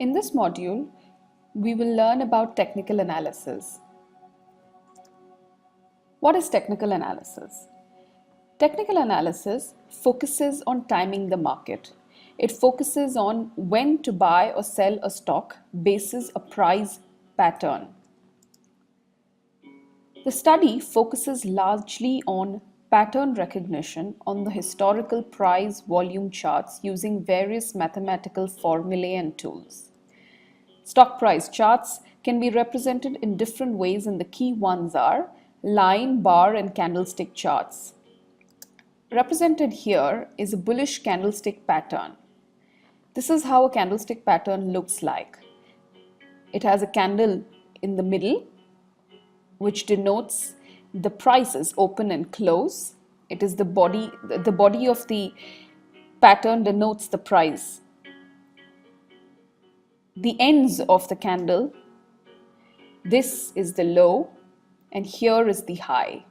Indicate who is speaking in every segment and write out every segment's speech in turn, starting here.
Speaker 1: In this module, we will learn about technical analysis. What is technical analysis? Technical analysis focuses on timing the market. It focuses on when to buy or sell a stock basis a price pattern. The study focuses largely on pattern recognition on the historical price volume charts using various mathematical formulae and tools. Stock price charts can be represented in different ways, and the key ones are line, bar, and candlestick charts. Represented here is a bullish candlestick pattern. This is how a candlestick pattern looks like. It has a candle in the middle, which denotes the prices open and close. It is the body of the pattern denotes the price. The ends of the candle, this is the low and here is the high.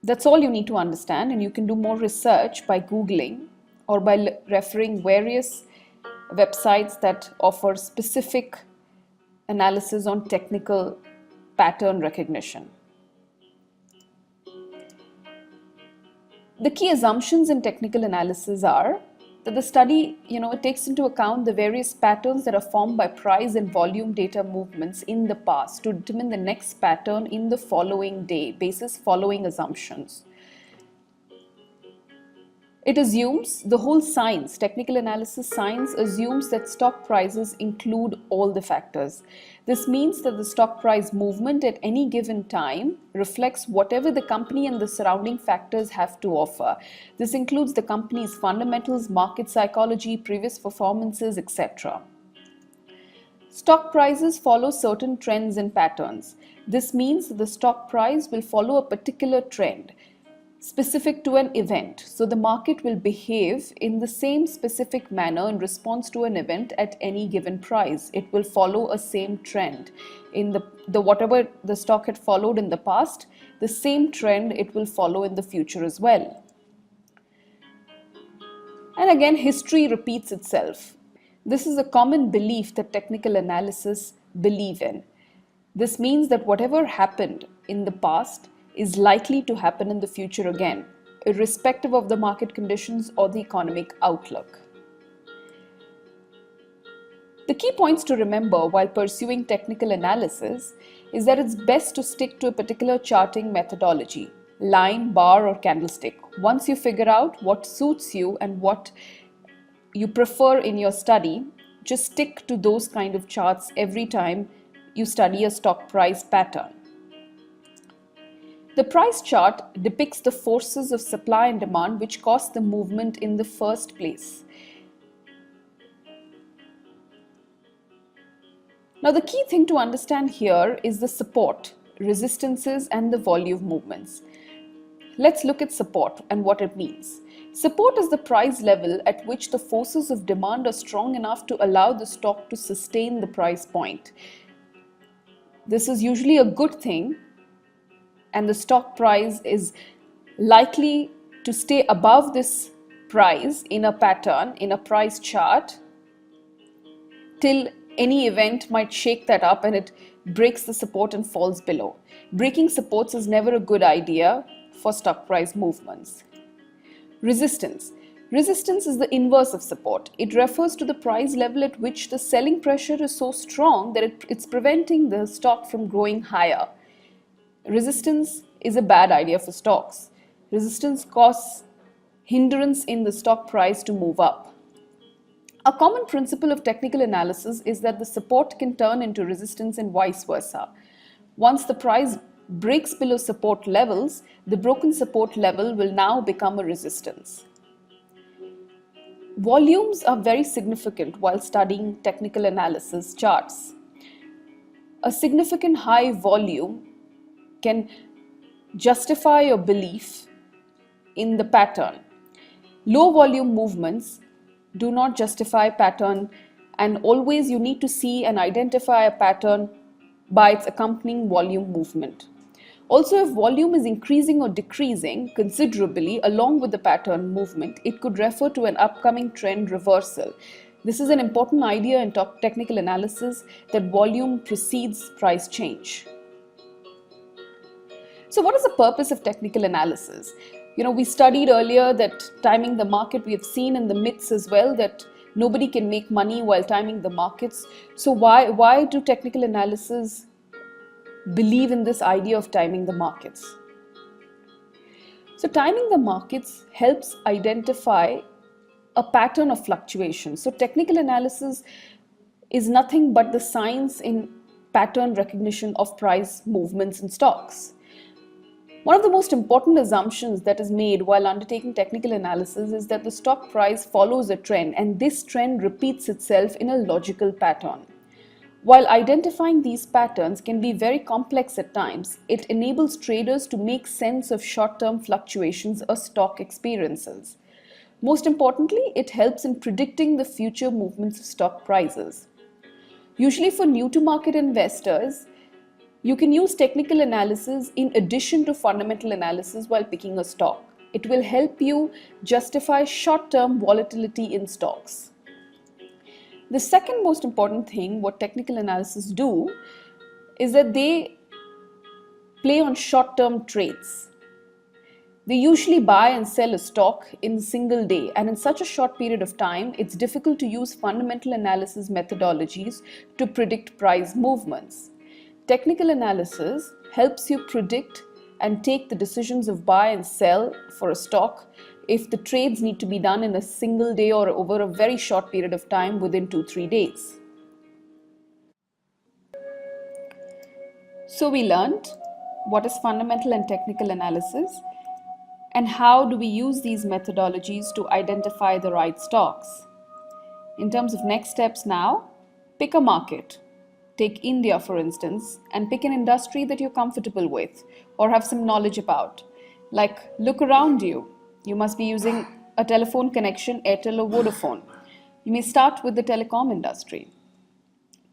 Speaker 1: That's all you need to understand, and you can do more research by Googling or by referring various websites that offer specific analysis on technical pattern recognition. The key assumptions in technical analysis are that the study, it takes into account the various patterns that are formed by price and volume data movements in the past to determine the next pattern in the following day, basis following assumptions. It assumes the whole science, technical analysis science assumes that stock prices include all the factors. This means that the stock price movement at any given time reflects whatever the company and the surrounding factors have to offer. This includes the company's fundamentals, market psychology, previous performances, etc. Stock prices follow certain trends and patterns. This means that the stock price will follow a particular trend specific to an event. So the market will behave in the same specific manner in response to an event at any given price. It will follow a same trend. In the whatever the stock had followed in the past, the same trend it will follow in the future as well. And again, history repeats itself. This is a common belief that technical analysis believe in. This means that whatever happened in the past is likely to happen in the future again, irrespective of the market conditions or the economic outlook. The key points to remember while pursuing technical analysis is that it's best to stick to a particular charting methodology, line, bar, or candlestick. Once you figure out what suits you and what you prefer in your study, just stick to those kind of charts every time you study a stock price pattern. The price chart depicts the forces of supply and demand which caused the movement in the first place. Now, the key thing to understand here is the support, resistances, and the volume movements. Let's look at support and what it means. Support is the price level at which the forces of demand are strong enough to allow the stock to sustain the price point. This is usually a good thing, and the stock price is likely to stay above this price in a pattern, in a price chart, till any event might shake that up and it breaks the support and falls below. Breaking supports is never a good idea for stock price movements. Resistance. Resistance is the inverse of support. It refers to the price level at which the selling pressure is so strong that it's preventing the stock from growing higher. Resistance is a bad idea for stocks. Resistance causes hindrance in the stock price to move up. A common principle of technical analysis is that the support can turn into resistance and vice versa. Once the price breaks below support levels, the broken support level will now become a resistance. Volumes are very significant while studying technical analysis charts. A significant high volume can justify your belief in the pattern. Low volume movements do not justify pattern, and always you need to see and identify a pattern by its accompanying volume movement. Also, if volume is increasing or decreasing considerably along with the pattern movement, it could refer to an upcoming trend reversal. This is an important idea in technical analysis, that volume precedes price change. So what is the purpose of technical analysis? We studied earlier that timing the market, we have seen in the myths as well that nobody can make money while timing the markets. So why do technical analysis believe in this idea of timing the markets? So timing the markets helps identify a pattern of fluctuation. So technical analysis is nothing but the science in pattern recognition of price movements in stocks. One of the most important assumptions that is made while undertaking technical analysis is that the stock price follows a trend, and this trend repeats itself in a logical pattern. While identifying these patterns can be very complex at times, it enables traders to make sense of short-term fluctuations a stock experiences. Most importantly, it helps in predicting the future movements of stock prices. Usually for new-to-market investors, you can use technical analysis in addition to fundamental analysis while picking a stock. It will help you justify short-term volatility in stocks. The second most important thing what technical analysis do is that they play on short-term trades. They usually buy and sell a stock in a single day, and in such a short period of time, it's difficult to use fundamental analysis methodologies to predict price movements. Technical analysis helps you predict and take the decisions of buy and sell for a stock if the trades need to be done in a single day or over a very short period of time within 2-3 days. So we learned what is fundamental and technical analysis and how do we use these methodologies to identify the right stocks. In terms of next steps now, pick a market. Take India for instance, and pick an industry that you're comfortable with or have some knowledge about. Like, look around you. You must be using a telephone connection, Airtel or Vodafone. You may start with the telecom industry.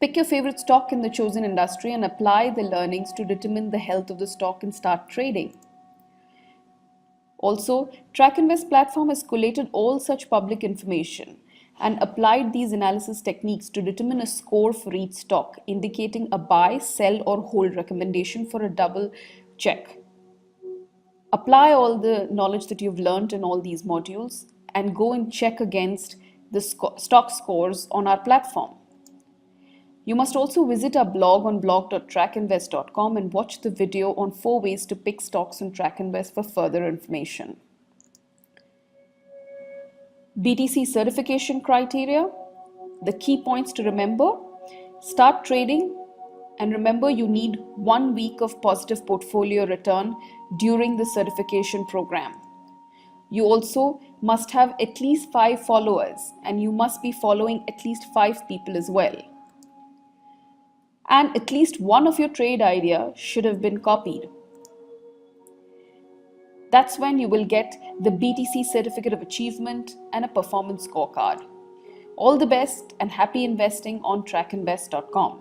Speaker 1: Pick your favorite stock in the chosen industry and apply the learnings to determine the health of the stock and start trading. Also, TrackInvest platform has collated all such public information and applied these analysis techniques to determine a score for each stock, indicating a buy, sell or hold recommendation for a double check. Apply all the knowledge that you've learned in all these modules and go and check against the stock scores on our platform. You must also visit our blog on blog.trackinvest.com and watch the video on 4 ways to pick stocks on TrackInvest for further information. BTC certification criteria, the key points to remember: start trading and remember you need 1 week of positive portfolio return during the certification program. You also must have at least 5 followers and you must be following at least 5 people as well. And at least one of your trade idea should have been copied. That's when you will get the BTC Certificate of Achievement and a performance scorecard. All the best and happy investing on trackinvest.com.